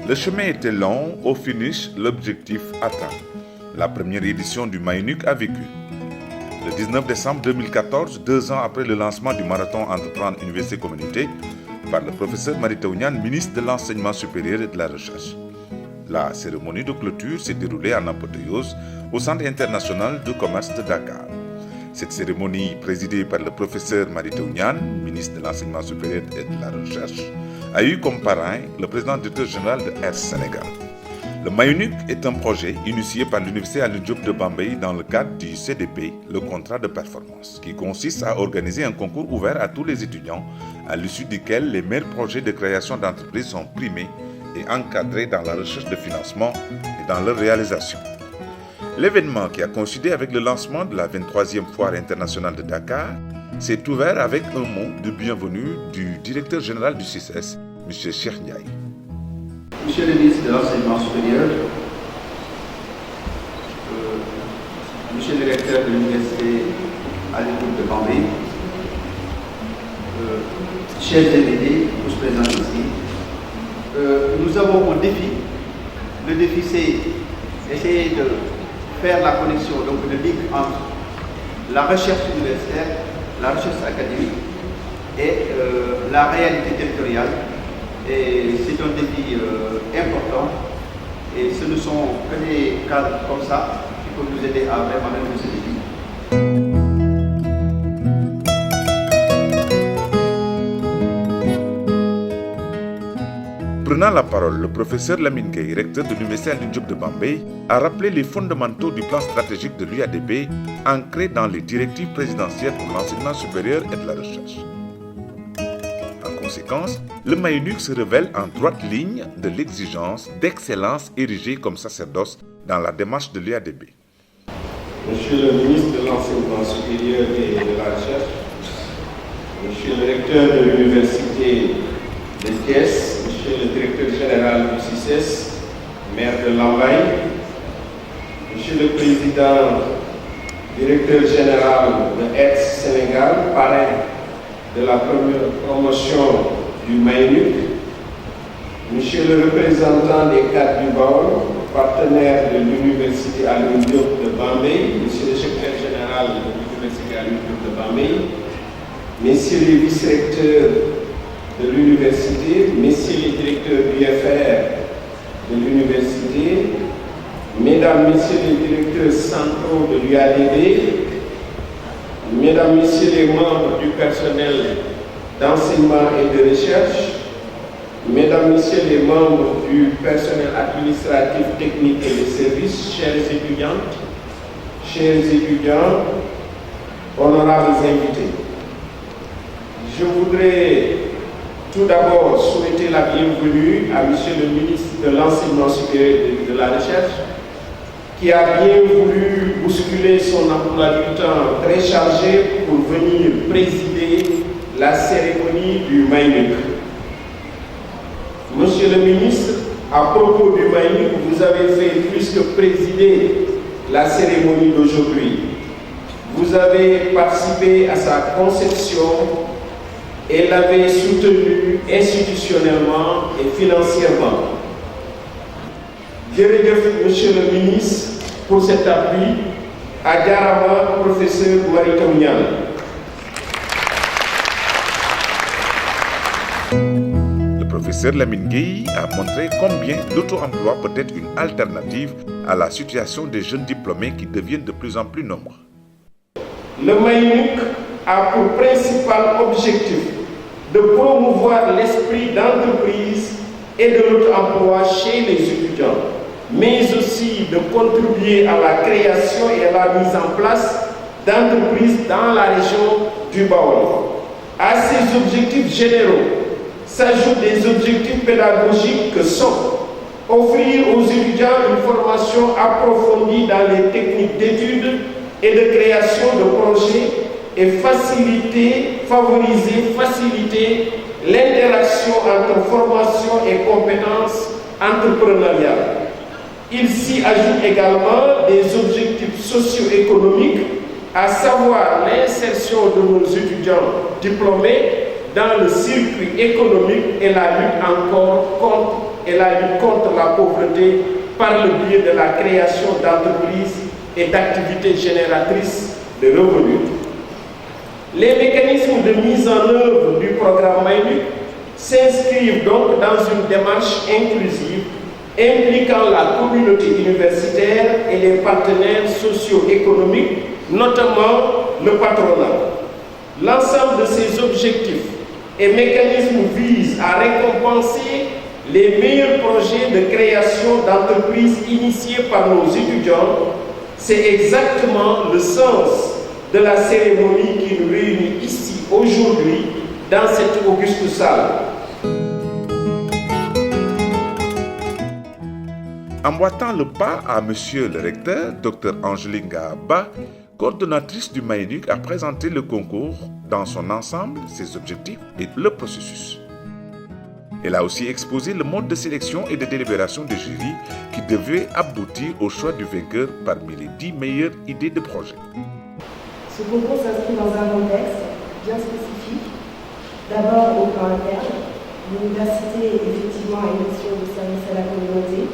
Le chemin était long, au finish, l'objectif atteint. La première édition du Mayunuk a vécu. Le 19 décembre 2014, 2 ans après le lancement du marathon Entreprendre Université Communauté, par le professeur Mary Teuw Niane, ministre de l'Enseignement supérieur et de la Recherche. La cérémonie de clôture s'est déroulée en apothéose au Centre international de commerce de Dakar. Cette cérémonie, présidée par le professeur Mary Teuw Niane, ministre de l'Enseignement supérieur et de la Recherche, a eu comme parrain le président directeur général de Air Sénégal. Le Mayunuk est un projet initié par l'Université Alioune Diop de Bambey dans le cadre du CDP, le contrat de performance, qui consiste à organiser un concours ouvert à tous les étudiants, à l'issue duquel les meilleurs projets de création d'entreprises sont primés et encadrés dans la recherche de financement et dans leur réalisation. L'événement, qui a coïncidé avec le lancement de la 23e foire internationale de Dakar, s'est ouvert avec un mot de bienvenue du directeur général du CICES, M. Cheikh Ndiaye. Monsieur le ministre de l'Enseignement supérieur, Monsieur le recteur de l'Université Alioune Diop de Bambey, chers invités, tous présents ici, nous avons un défi. Le défi, c'est essayer de faire la connexion, donc le lien entre la recherche universitaire, la recherche académique et la réalité territoriale. Et c'est un défi important, et ce ne sont que des cadres comme ça qui peuvent nous aider à vraiment relever ce défi. Prenant la parole, le professeur Lamine Gueye, recteur de l'Université Alioune Diop de Bambey, a rappelé les fondamentaux du plan stratégique de l'UADB ancré dans les directives présidentielles pour l'enseignement supérieur et de la recherche. En conséquence, le Mayunuk se révèle en droite ligne de l'exigence d'excellence érigée comme sacerdoce dans la démarche de l'UADB. Monsieur le ministre de l'Enseignement supérieur et de la Recherche, Monsieur le recteur de l'Université de Thiès, Monsieur le directeur général du CICES, maire de Lambaye, Monsieur le président, directeur général de Air Sénégal, parrain de la première promotion du Mayunuk, Monsieur le représentant des cadres du Baol, partenaire de l'Université Alioune Diop de Bambey, Monsieur le secrétaire général de l'Université Alioune Diop de Bambey, Messieurs les vice-recteurs de l'université, Messieurs les directeurs du FR de l'université, Mesdames, Messieurs les directeurs centraux de l'UADB, Mesdames, Messieurs les membres du personnel d'enseignement et de recherche, Mesdames, Messieurs les membres du personnel administratif, technique et de service, chères étudiantes, chers étudiants, honorables invités. Je voudrais tout d'abord souhaiter la bienvenue à Monsieur le ministre de l'Enseignement supérieur et de la Recherche, qui a bien voulu bousculer son emploi du temps très chargé pour venir présider la cérémonie du Mayunuk. Monsieur le ministre, à propos du Mayunuk, vous avez fait plus que présider la cérémonie d'aujourd'hui. Vous avez participé à sa conception et l'avez soutenu institutionnellement et financièrement. Jërëjëf, Monsieur le ministre, pour cet appui. Ajarama, professeur Mary Teuw Niane. Le professeur Lamine Gueye a montré combien l'auto-emploi peut être une alternative à la situation des jeunes diplômés qui deviennent de plus en plus nombreux. Le Mayunuk a pour principal objectif de promouvoir l'esprit d'entreprise et de l'auto-emploi chez les étudiants, mais aussi de contribuer à la création et à la mise en place d'entreprises dans la région du Baol. À ces objectifs généraux s'ajoutent des objectifs pédagogiques que sont offrir aux étudiants une formation approfondie dans les techniques d'études et de création de projets et faciliter l'interaction entre formation et compétences entrepreneuriales. Il s'y ajoute également des objectifs socio-économiques, à savoir l'insertion de nos étudiants diplômés dans le circuit économique et la lutte contre la pauvreté par le biais de la création d'entreprises et d'activités génératrices de revenus. Les mécanismes de mise en œuvre du programme MyLuc s'inscrivent donc dans une démarche inclusive impliquant la communauté universitaire et les partenaires socio-économiques, notamment le patronat. L'ensemble de ces objectifs et mécanismes visent à récompenser les meilleurs projets de création d'entreprises initiés par nos étudiants. C'est exactement le sens de la cérémonie qui nous réunit ici aujourd'hui dans cette auguste salle. Emboîtant le pas à Monsieur le recteur, Dr Angelinga Abba, coordonnatrice du MyLuc, a présenté le concours dans son ensemble, ses objectifs et le processus. Elle a aussi exposé le mode de sélection et de délibération du jury qui devait aboutir au choix du vainqueur parmi les 10 meilleures idées de projet. Ce concours s'inscrit dans un contexte bien spécifique. D'abord au plan interne, l'université effectivement a une mission de service à la communauté.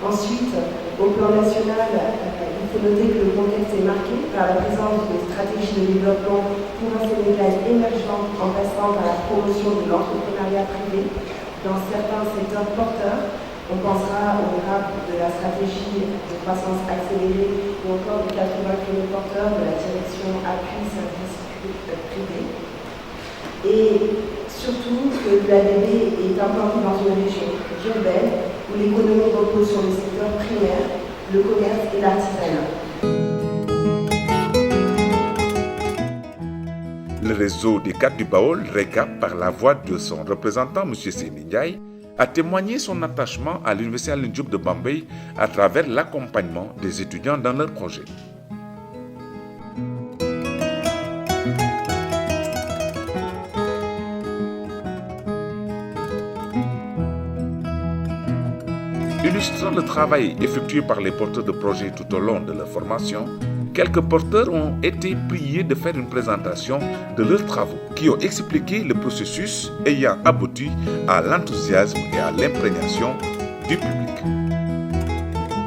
Ensuite, au plan national, il faut noter que le contexte est marqué par la présence de stratégies de développement pour un Sénégal émergent en passant par la promotion de l'entrepreneuriat privé dans certains secteurs porteurs. On pensera au RAP de la stratégie de croissance accélérée ou encore des 80 km porteurs de la direction appui service privé. Et surtout que l'ADB est implanté dans une région urbaine où l'économie repose sur les secteurs primaires, le commerce et l'artisanat. Le réseau des cadres du Baol, RECAP, par la voix de son représentant, M. Seyni Ndiaye, a témoigné son attachement à l'Université Alioune Diop de Bambey à travers l'accompagnement des étudiants dans leurs projets. Illustrant le travail effectué par les porteurs de projets tout au long de leur formation, quelques porteurs ont été priés de faire une présentation de leurs travaux qui ont expliqué le processus ayant abouti à l'enthousiasme et à l'imprégnation du public.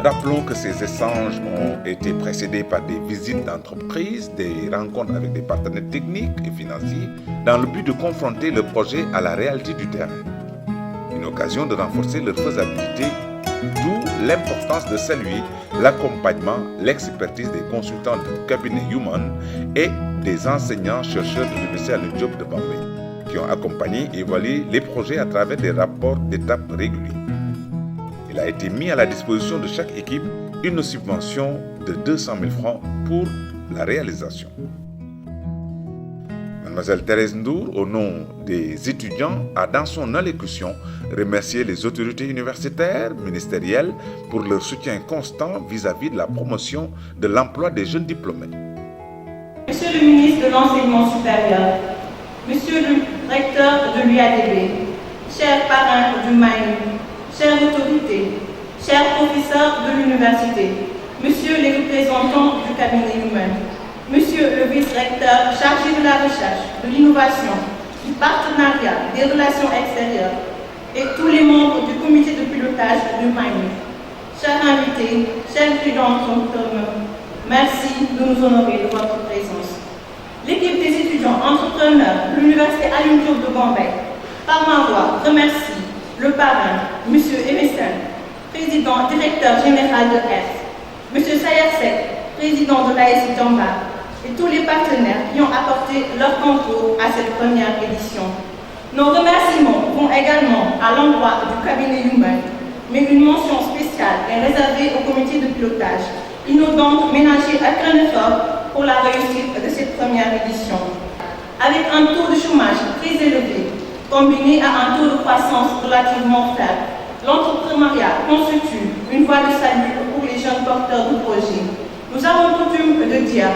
Rappelons que ces échanges ont été précédés par des visites d'entreprises, des rencontres avec des partenaires techniques et financiers dans le but de confronter le projet à la réalité du terrain. Une occasion de renforcer leur faisabilité, d'où l'importance de saluer l'accompagnement, l'expertise des consultants du cabinet Human et des enseignants-chercheurs de l'Université Alioune Diop de Bambey qui ont accompagné et évalué les projets à travers des rapports d'étape réguliers. Il a été mis à la disposition de chaque équipe une subvention de 200 000 francs pour la réalisation. Mademoiselle Thérèse Ndour, au nom des étudiants, a dans son allocution remercié les autorités universitaires, ministérielles pour leur soutien constant vis-à-vis de la promotion de l'emploi des jeunes diplômés. Monsieur le ministre de l'Enseignement supérieur, Monsieur le recteur de l'UADB, chers parrains du MyLuc, chères autorités, chers professeurs de l'université, Monsieur les représentants du cabinet Human, Monsieur le vice-recteur chargé de la recherche, de l'innovation, du partenariat, des relations extérieures et tous les membres du comité de pilotage du MyLuc. Chers invités, chers étudiants entrepreneurs, merci de nous honorer de votre présence. L'équipe des étudiants entrepreneurs de l'Université Alioune Diop de Bambey, par ma voix, remercie le parrain, M. Emerson, président directeur général de F, M. Sayasek, président de l'ASI Damba, et tous les partenaires qui ont apporté leur concours à cette première édition. Nos remerciements vont également à l'endroit du cabinet Human, mais une mention spéciale est réservée au comité de pilotage. Ils n'ont donc ménagé aucun effort pour la réussite de cette première édition. Avec un taux de chômage très élevé, combiné à un taux de croissance relativement faible, l'entrepreneuriat constitue une voie de salut pour les jeunes porteurs de projets. Nous avons coutume de dire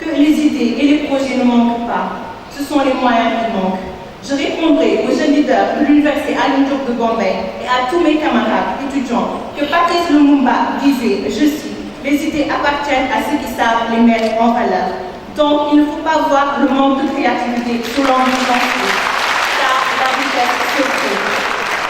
que les idées et les projets ne manquent pas, ce sont les moyens qui manquent. Je répondrai aux jeunes leaders de l'Université Alioune Diop de Bambey et à tous mes camarades étudiants que Patrice Lumumba disait, je cite, les idées appartiennent à ceux qui savent les mettre en valeur. Donc, il ne faut pas voir le manque de créativité sous l'angle du richesse surtout.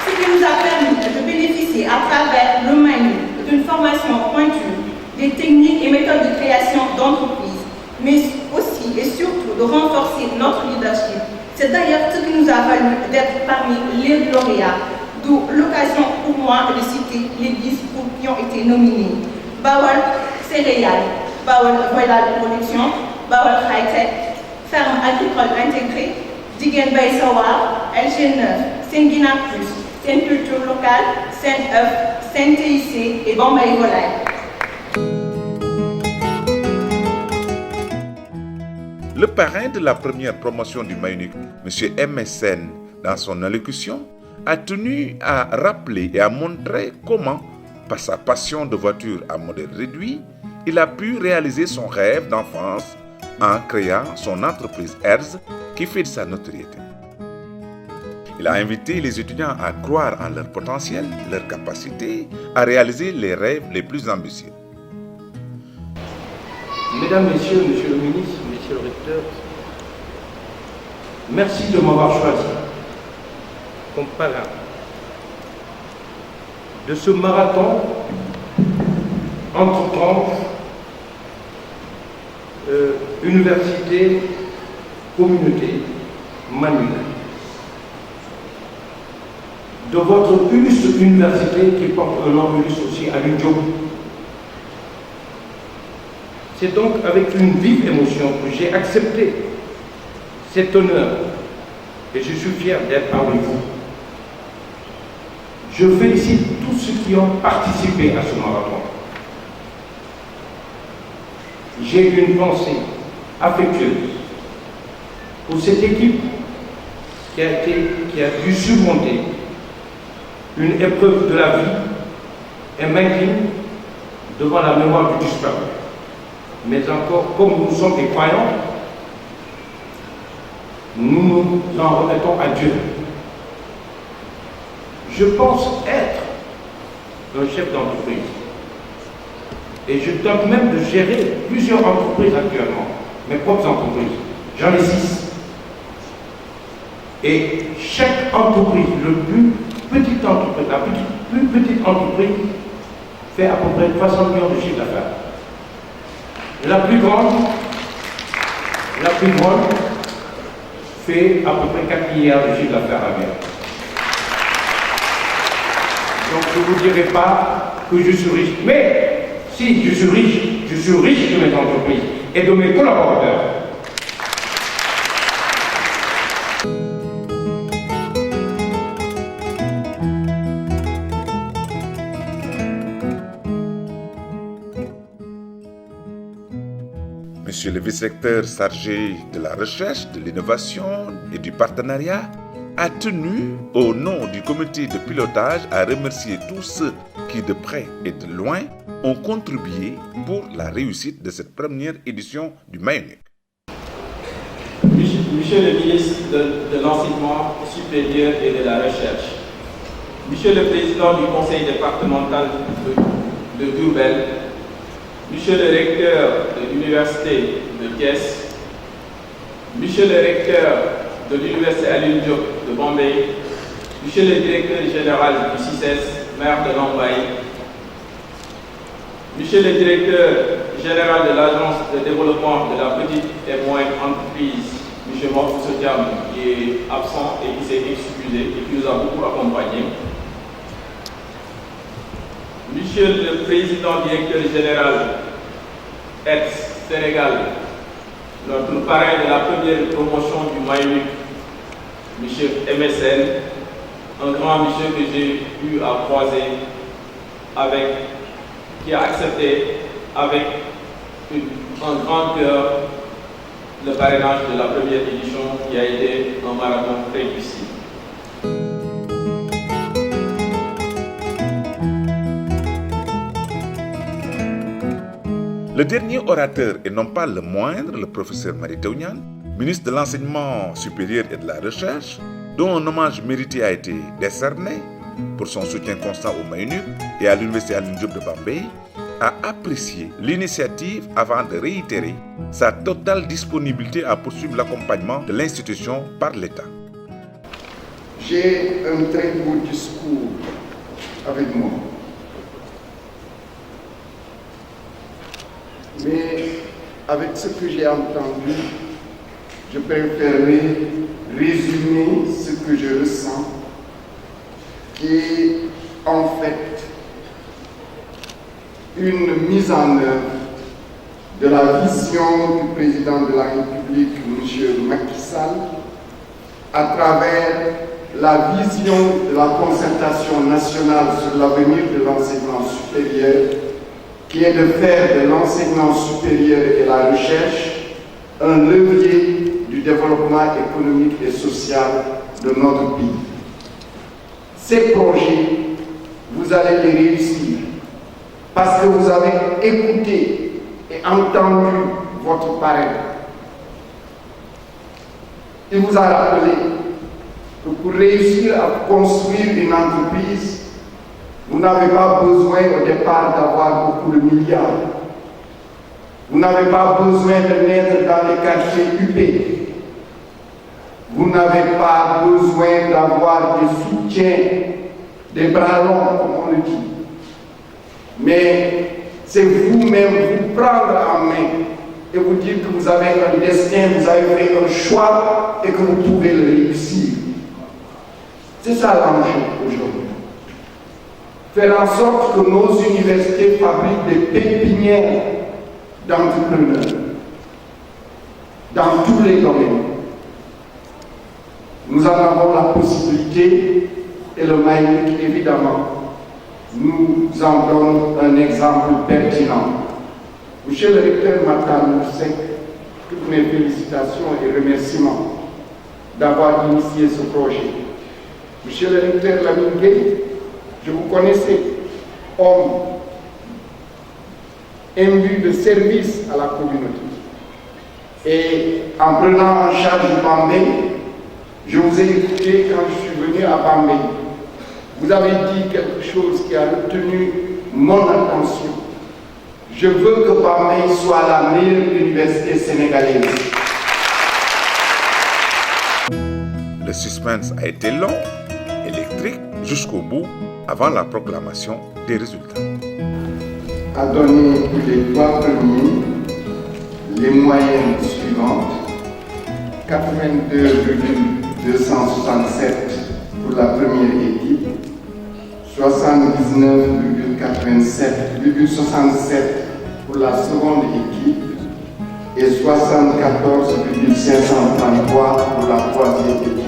Ce qui nous a permis de bénéficier à travers le MAINUC d'une formation pointue, des techniques et méthodes de création d'entreprises, mais aussi et surtout de renforcer notre leadership. C'est d'ailleurs ce qui nous a valu d'être parmi les lauréats, d'où l'occasion pour moi de citer les 10 groupes qui ont été nominés. Bawal Céréales, Bawal Voyage Production, Bawal High-Tech, Ferme Agricole Intégrée, Digen Bay Sawar, LG9, Senguina Plus, Sen Culture Locale, Sen Œuf, Sen TIC et Bombay Volaille. Le parrain de la première promotion du MAINUC, M. MSN, dans son allocution, a tenu à rappeler et à montrer comment, par sa passion de voitures à modèle réduit, il a pu réaliser son rêve d'enfance en créant son entreprise Herz qui fait de sa notoriété. Il a invité les étudiants à croire en leur potentiel, leur capacité à réaliser les rêves les plus ambitieux. Mesdames, Messieurs, Monsieur le Ministre, Monsieur le Recteur, merci de m'avoir choisi comme parrain de ce marathon entreprendre université, communauté, MAINUC, de votre illustre université qui porte un nom illustre aussi à l'UDIO. C'est donc avec une vive émotion que j'ai accepté cet honneur et je suis fier d'être parmi vous. Je félicite tous ceux qui ont participé à ce marathon. J'ai une pensée affectueuse pour cette équipe qui a dû surmonter une épreuve de la vie et m'incline devant la mémoire du disparu. Mais encore, comme nous sommes des croyants, nous nous en remettons à Dieu. Je pense être un chef d'entreprise. Et je tente même de gérer plusieurs entreprises actuellement, mes propres entreprises. J'en ai 6. Et chaque entreprise, le plus petite entreprise, la plus petite entreprise fait à peu près 300 millions de chiffre d'affaires. La plus grande fait à peu près 4 milliards de chiffre d'affaires annuel. Donc je ne vous dirai pas que je suis riche, mais si je suis riche de mes entreprises et de mes collaborateurs. Monsieur le vice-recteur chargé de la recherche, de l'innovation et du partenariat a tenu, au nom du comité de pilotage, à remercier tous ceux qui, de près et de loin, ont contribué pour la réussite de cette première édition du MAINUC. Monsieur le ministre de l'Enseignement supérieur et de la Recherche, Monsieur le président du conseil départemental de Diourbel, Monsieur le recteur de l'université de Thiès, Monsieur le recteur de l'université Alioune Diop de Bombay, Monsieur le directeur général du CICES, maire de Lambaye, Monsieur le directeur général de l'Agence de développement de la petite et moyenne entreprise, M. Morfou Sotiam, qui est absent et qui s'est excusé et qui nous a beaucoup accompagnés, Monsieur le président directeur général Herz Sénégal, notre parrain de la première promotion du MAINUC, M. MSN, un grand monsieur que j'ai eu à croiser qui a accepté avec un grand cœur le parrainage de la première édition qui a été un marathon très difficile. Le dernier orateur, et non pas le moindre, le professeur Mary Teuw Niane, ministre de l'Enseignement supérieur et de la Recherche, dont un hommage mérité a été décerné pour son soutien constant au MAINUC et à l'Université Alioune Diop de Bombay, a apprécié l'initiative avant de réitérer sa totale disponibilité à poursuivre l'accompagnement de l'institution par l'État. J'ai un très beau discours avec moi. Mais avec ce que j'ai entendu, je préférerais résumer ce que je ressens, qui est en fait une mise en œuvre de la vision du président de la République, M. Macky Sall, à travers la vision de la concertation nationale sur l'avenir de l'enseignement supérieur, qui est de faire de l'enseignement supérieur et la recherche un levier du développement économique et social de notre pays. Ces projets, vous allez les réussir parce que vous avez écouté et entendu votre parrain. Il vous a rappelé que pour réussir à construire une entreprise, vous n'avez pas besoin au départ d'avoir beaucoup de milliards. Vous n'avez pas besoin de naître dans les quartiers UP. Vous n'avez pas besoin d'avoir des soutiens, des bras longs, comme on le dit. Mais c'est vous-même vous prendre en main et vous dire que vous avez un destin, vous avez fait un choix et que vous pouvez le réussir. C'est ça l'enjeu aujourd'hui. Faire en sorte que nos universités fabriquent des pépinières d'entrepreneurs dans tous les domaines. Nous en avons la possibilité et le MAENUC, évidemment, nous en donne un exemple pertinent. Monsieur le recteur Matam Moussek, toutes mes félicitations et remerciements d'avoir initié ce projet. Monsieur le recteur Lamine Gueye, je vous connaissais, homme imbu de service à la communauté. Et en prenant en charge Bambey, je vous ai écouté quand je suis venu à Bambey. Vous avez dit quelque chose qui a retenu mon attention. Je veux que Bambey soit la meilleure université sénégalaise. Le suspense a été long, électrique, jusqu'au bout, avant la proclamation des résultats. A donné pour les 3 premiers les moyennes suivantes: 82,267 pour la première équipe, 79,67 pour la seconde équipe et 74,533 pour la troisième équipe.